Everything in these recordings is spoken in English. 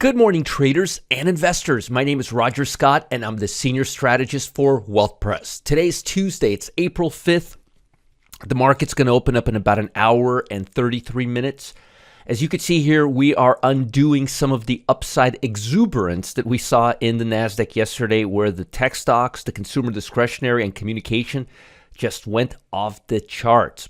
Good morning, traders and investors. My name is Roger Scott, and I'm the Senior Strategist for Wealth Press. Today's Tuesday. It's April 5th. The market's going to open up in about an hour and 33 minutes. As you can see here, we are undoing some of the upside exuberance that we saw in the NASDAQ yesterday, where the tech stocks, the consumer discretionary, and communication just went off the charts.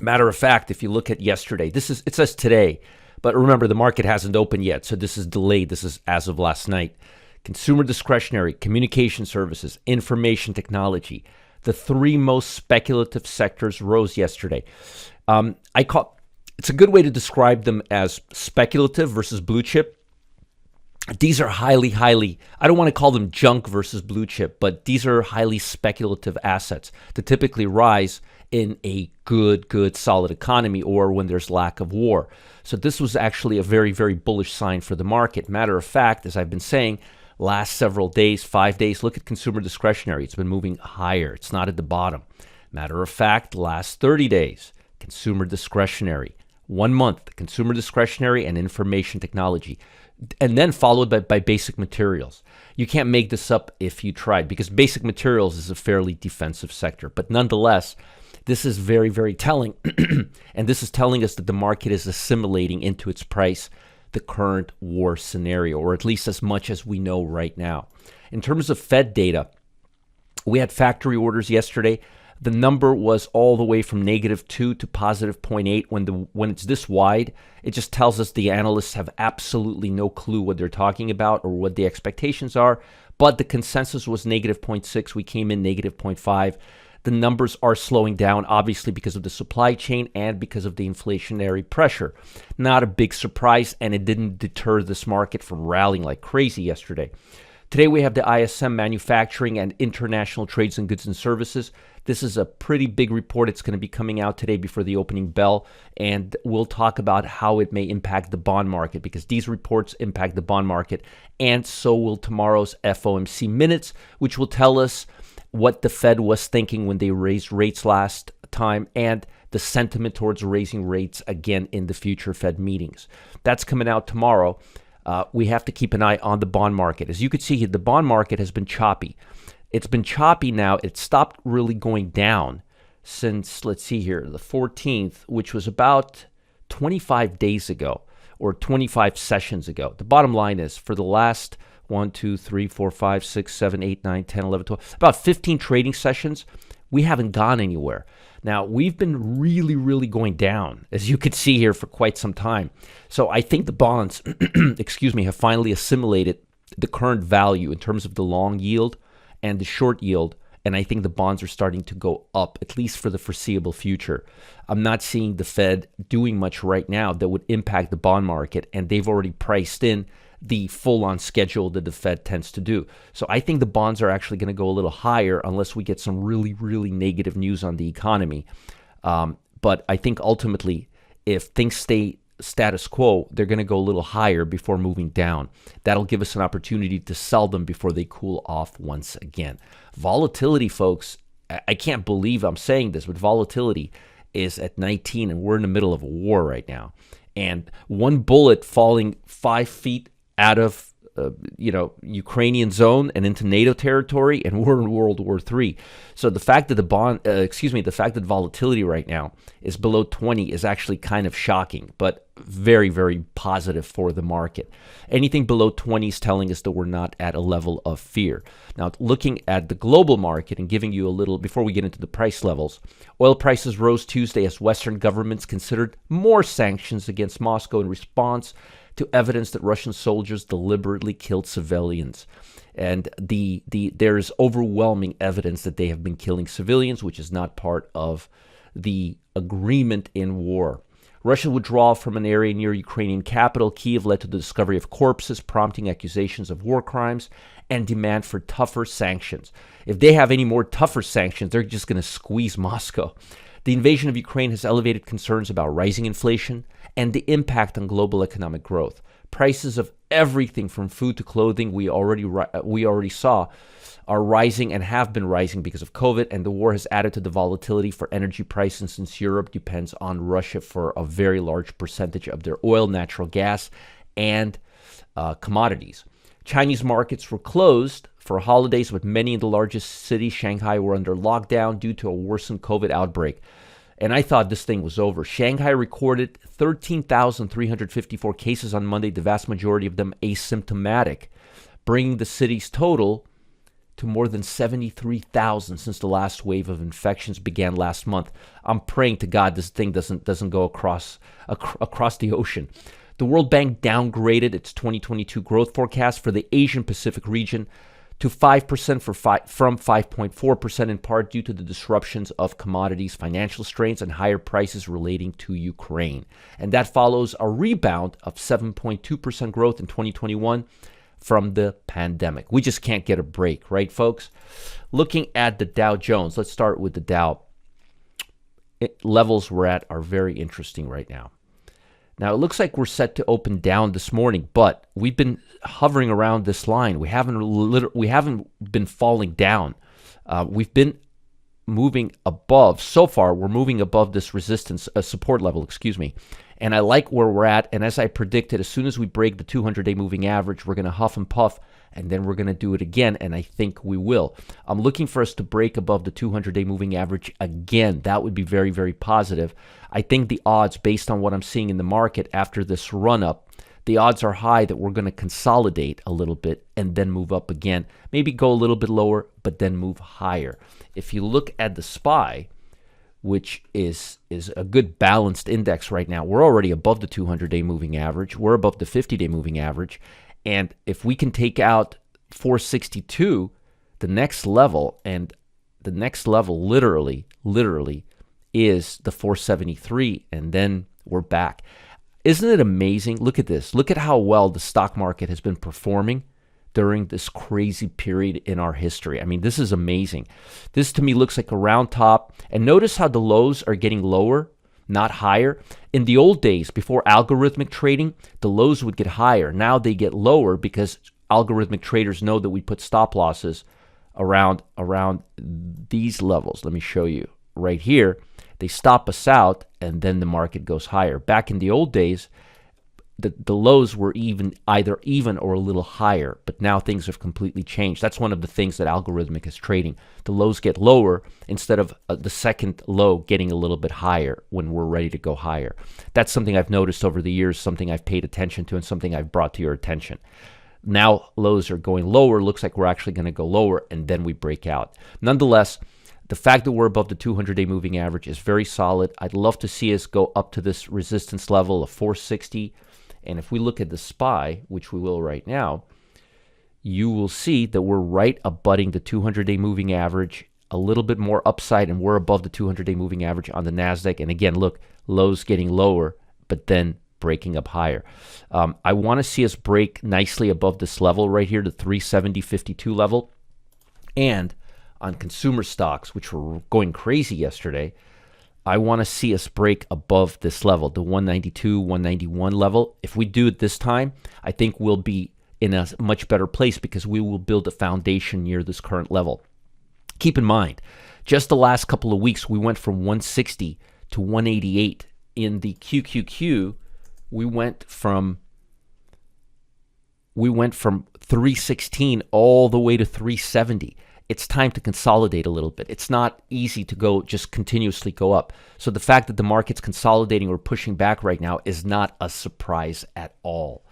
Matter of fact, if you look at yesterday, it says today. But remember, the market hasn't opened yet, so this is delayed. This is as of last night. Consumer discretionary, communication services, information technology. The three most speculative sectors rose yesterday. It's a good way to describe them as speculative versus blue chip. These are highly, I don't want to call them junk versus blue chip, but these are highly speculative assets that typically rise in a good, solid economy or when there's lack of war. So this was actually a very, very bullish sign for the market. Matter of fact, as I've been saying, last several days, 5 days, look at consumer discretionary. It's been moving higher. It's not at the bottom. Matter of fact, last 30 days, consumer discretionary. 1 month, consumer discretionary and information technology. And then followed by basic materials. You can't make this up if you tried, because basic materials is a fairly defensive sector. But nonetheless, this is very, very telling. And this is telling us that the market is assimilating into its price the current war scenario, or at least as much as we know right now. In terms of Fed data, we had factory orders yesterday. The number was all the way from -2 to +0.8. When it's this wide, it just tells us the analysts have absolutely no clue what they're talking about or what the expectations are. But the consensus was -0.6. We came in -0.5. The numbers are slowing down, obviously, because of the supply chain and because of the inflationary pressure. Not a big surprise, and it didn't deter this market from rallying like crazy yesterday. Today, we have the ISM manufacturing and international trades and goods and services. This is a pretty big report. It's going to be coming out today before the opening bell, and we'll talk about how it may impact the bond market, because these reports impact the bond market, and so will tomorrow's FOMC minutes, which will tell us what the Fed was thinking when they raised rates last time and the sentiment towards raising rates again in the future Fed meetings. That's coming out tomorrow. We have to keep an eye on the bond market. As you can see, the bond market has been choppy. It's been choppy now. It stopped really going down since, let's see here, the 14th, which was about 25 days ago or 25 sessions ago. The bottom line is, for the last 1, 2, 3, 4, 5, 6, 7, 8, 9, 10, 11, 12, about 15 trading sessions, we haven't gone anywhere. Now, we've been really going down, as you can see here, for quite some time. So I think the bonds, have finally assimilated the current value in terms of the long yield and the short yield. And I think the bonds are starting to go up, at least for the foreseeable future. I'm not seeing the Fed doing much right now that would impact the bond market, and they've already priced in the full-on schedule that the Fed tends to do. So I think the bonds are actually going to go a little higher unless we get some really negative news on the economy. But I think ultimately, if things stay status quo, they're going to go a little higher before moving down. That'll give us an opportunity to sell them before they cool off once again. Volatility, folks, I can't believe I'm saying this, but volatility is at 19, and we're in the middle of a war right now. And one bullet falling 5 feet out of Ukrainian zone and into NATO territory, and we're in World War III. So the fact that the fact that volatility right now is below 20 is actually kind of shocking, but very positive for the market. Anything below 20 is telling us that we're not at a level of fear. Now, looking at the global market and giving you a little, before we get into the price levels, oil prices rose Tuesday as Western governments considered more sanctions against Moscow in response to evidence that Russian soldiers deliberately killed civilians. And there is overwhelming evidence that they have been killing civilians, which is not part of the agreement in war. Russia's withdrawal from an area near Ukrainian capital Kyiv led to the discovery of corpses, prompting accusations of war crimes and demand for tougher sanctions. If they have any more tougher sanctions, they're just going to squeeze Moscow. The invasion of Ukraine has elevated concerns about rising inflation and the impact on global economic growth. Prices of everything from food to clothing we already saw are rising and have been rising because of COVID, and the war has added to the volatility for energy prices since Europe depends on Russia for a very large percentage of their oil, natural gas, and commodities. Chinese markets were closed for holidays, but many in the largest city, Shanghai, were under lockdown due to a worsened COVID outbreak. And I thought this thing was over. Shanghai recorded 13,354 cases on Monday, the vast majority of them asymptomatic, bringing the city's total to more than 73,000 since the last wave of infections began last month. I'm praying to God this thing doesn't go across the ocean. The World Bank downgraded its 2022 growth forecast for the Asian Pacific region to 5% from 5.4%, in part due to the disruptions of commodities, financial strains, and higher prices relating to Ukraine. And that follows a rebound of 7.2% growth in 2021 from the pandemic. We just can't get a break, right, folks? Looking at the Dow Jones, let's start with the Dow. Levels we're at are very interesting right now. Now, it looks like we're set to open down this morning, but we've been hovering around this line. We haven't been falling down. We've been moving above. So far, we're moving above this resistance, support level, and I like where we're at. And as I predicted, as soon as we break the 200-day moving average, we're going to huff and puff, and then we're going to do it again, and I think we will. I'm looking for us to break above the 200-day moving average again. That would be very, very positive. I think the odds, based on what I'm seeing in the market after this run-up, the odds are high that we're going to consolidate a little bit and then move up again. Maybe go a little bit lower, but then move higher. If you look at the SPY, which is a good balanced index right now, we're already above the 200-day moving average. We're above the 50-day moving average. And if we can take out 462, the next level, and the next level literally is the 473, and then we're back. Isn't it amazing? Look at this. Look at how well the stock market has been performing during this crazy period in our history. I mean, this is amazing. This to me looks like a round top. And notice how the lows are getting lower, not higher. In the old days, before algorithmic trading, the lows would get higher. Now they get lower because algorithmic traders know that we put stop losses around these levels. Let me show you right here. They stop us out, and then the market goes higher. Back in the old days, the lows were either even or a little higher, but now things have completely changed. That's one of the things that algorithmic is trading. The lows get lower instead of the second low getting a little bit higher when we're ready to go higher. That's something I've noticed over the years, something I've paid attention to, and something I've brought to your attention. Now lows are going lower. Looks like we're actually going to go lower, and then we break out. Nonetheless, the fact that we're above the 200-day moving average is very solid. I'd love to see us go up to this resistance level of 460. And if we look at the SPY, which we will right now, you will see that we're right abutting the 200-day moving average, a little bit more upside, and we're above the 200-day moving average on the NASDAQ. And again, look, lows getting lower, but then breaking up higher. I want to see us break nicely above this level right here, the 370.52 level. And on consumer stocks, which were going crazy yesterday, I want to see us break above this level, the 192, 191 level. If we do it this time, I think we'll be in a much better place because we will build a foundation near this current level. Keep in mind, just the last couple of weeks, we went from 160 to 188. In the QQQ, we went from 316 all the way to 370. It's time to consolidate a little bit. It's not easy to go just continuously go up. So the fact that the market's consolidating or pushing back right now is not a surprise at all.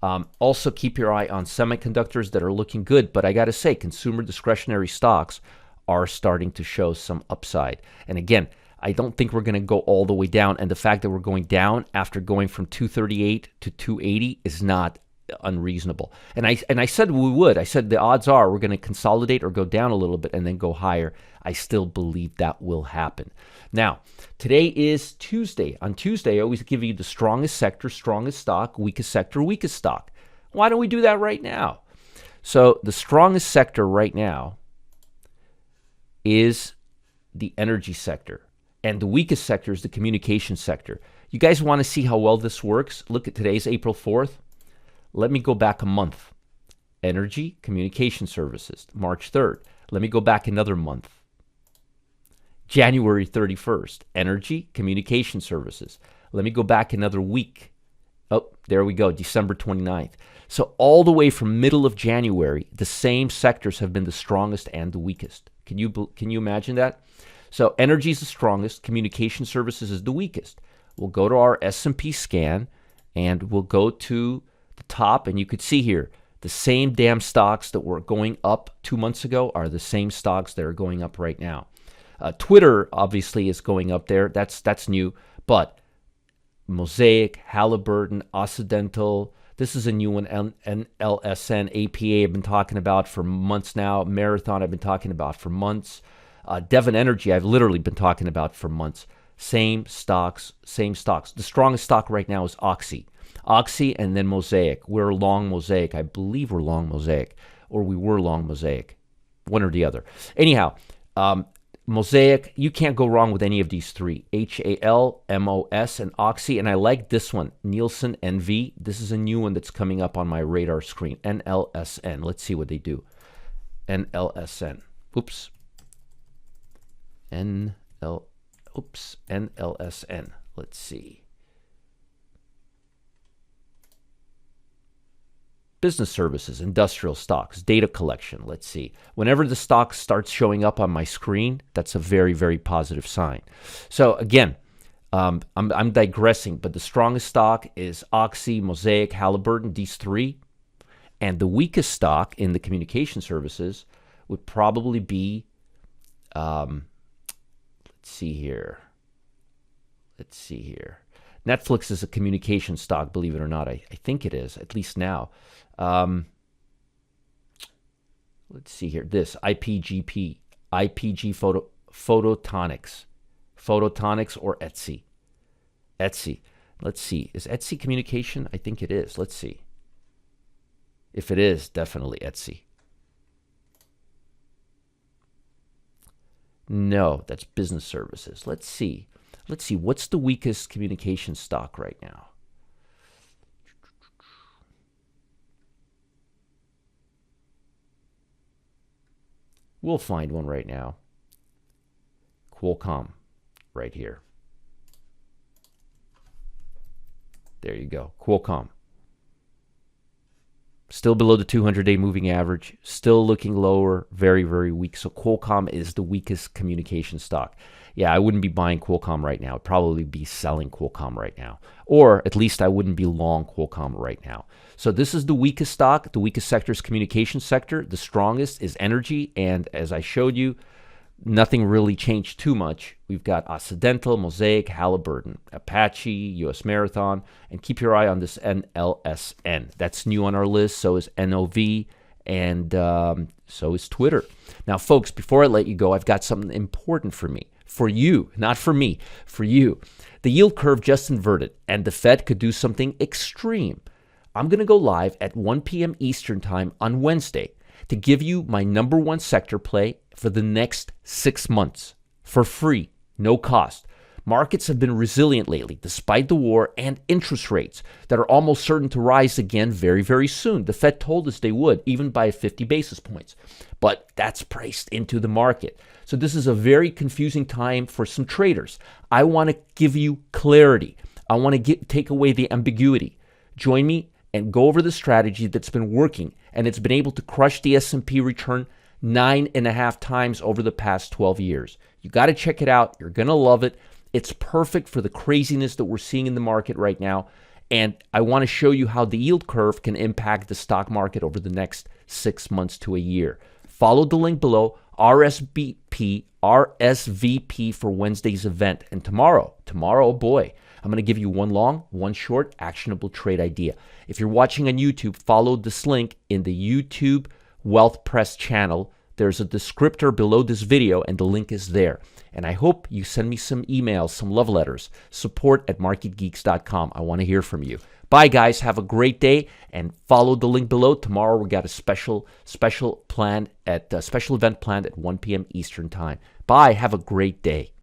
Also, keep your eye on semiconductors that are looking good. But I got to say, consumer discretionary stocks are starting to show some upside. And again, I don't think we're going to go all the way down. And the fact that we're going down after going from 238 to 280 is not unreasonable. And I said we would. I said the odds are we're going to consolidate or go down a little bit and then go higher. I still believe that will happen. Now, today is Tuesday. On Tuesday, I always give you the strongest sector, strongest stock, weakest sector, weakest stock. Why don't we do that right now? So the strongest sector right now is the energy sector, and the weakest sector is the communication sector. You guys want to see how well this works? Look at today's April 4th. Let me go back a month. Energy, communication services, March 3rd. Let me go back another month. January 31st, energy, communication services. Let me go back another week. Oh, there we go, December 29th. So all the way from middle of January, the same sectors have been the strongest and the weakest. Can you imagine that? So energy is the strongest, communication services is the weakest. We'll go to our S&P scan, and we'll go to the top, and you could see here, the same damn stocks that were going up 2 months ago are the same stocks that are going up right now. Twitter obviously is going up there. That's new, but Mosaic, Halliburton, Occidental. This is a new one. NLSN, APA I've been talking about for months now. Marathon I've been talking about for months. Devon Energy I've literally been talking about for months. Same stocks, same stocks. The strongest stock right now is Oxy. Oxy and then Mosaic. We're long Mosaic. I believe we're long Mosaic, or we were long Mosaic. One or the other. Anyhow, Mosaic, you can't go wrong with any of these three. HALMOS and Oxy. And I like this one, Nielsen NV. This is a new one that's coming up on my radar screen. NLSN. Let's see what they do. NLSN. Oops. NLSN. Let's see. Business services, industrial stocks, data collection. Let's see. Whenever the stock starts showing up on my screen, that's a very, very positive sign. So again, I'm digressing, but the strongest stock is Oxy, Mosaic, Halliburton, these three. And the weakest stock in the communication services would probably be, let's see here. Netflix is a communication stock, believe it or not. I think it is, at least now. Let's see here. This IPG Photonics or Etsy. Let's see. Is Etsy communication? I think it is. Let's see. If it is, definitely Etsy. No, that's business services. Let's see. What's the weakest communication stock right now? We'll find one right now. Qualcomm, right here. There you go. Qualcomm. Still below the 200-day moving average. Still looking lower. Very, very weak. So Qualcomm is the weakest communication stock. Yeah, I wouldn't be buying Qualcomm right now. I'd probably be selling Qualcomm right now. Or at least I wouldn't be long Qualcomm right now. So this is the weakest stock. The weakest sector is communication sector. The strongest is energy. And as I showed you, nothing really changed too much. We've got Occidental, Mosaic, Halliburton, Apache, US Marathon, and keep your eye on this NLSN. That's new on our list. So is NOV, and so is Twitter. Now, folks, before I let you go, I've got something important for me. For you, not for me, for you. The yield curve just inverted, and the Fed could do something extreme. I'm going to go live at 1 p.m. Eastern Time on Wednesday to give you my number one sector play for the next 6 months for free, no cost. Markets have been resilient lately despite the war and interest rates that are almost certain to rise again very, very soon. The Fed told us they would, even by 50 basis points. But that's priced into the market. So this is a very confusing time for some traders. I want to give you clarity. I want to take away the ambiguity. Join me and go over the strategy that's been working, and it's been able to crush the S&P return 9.5 times over the past 12 years. You got to check it out. You're going to love it. It's perfect for the craziness that we're seeing in the market right now. And I want to show you how the yield curve can impact the stock market over the next 6 months to a year. Follow the link below, RSVP for Wednesday's event. And tomorrow, oh boy, I'm going to give you one long, one short, actionable trade idea. If you're watching on YouTube, follow this link in the YouTube Wealth Press channel. There's a descriptor below this video, and the link is there. And I hope you send me some emails, some love letters, support@marketgeeks.com. I want to hear from you. Bye, guys. Have a great day, and follow the link below. Tomorrow we got a special event planned at 1 p.m. Eastern Time. Bye. Have a great day.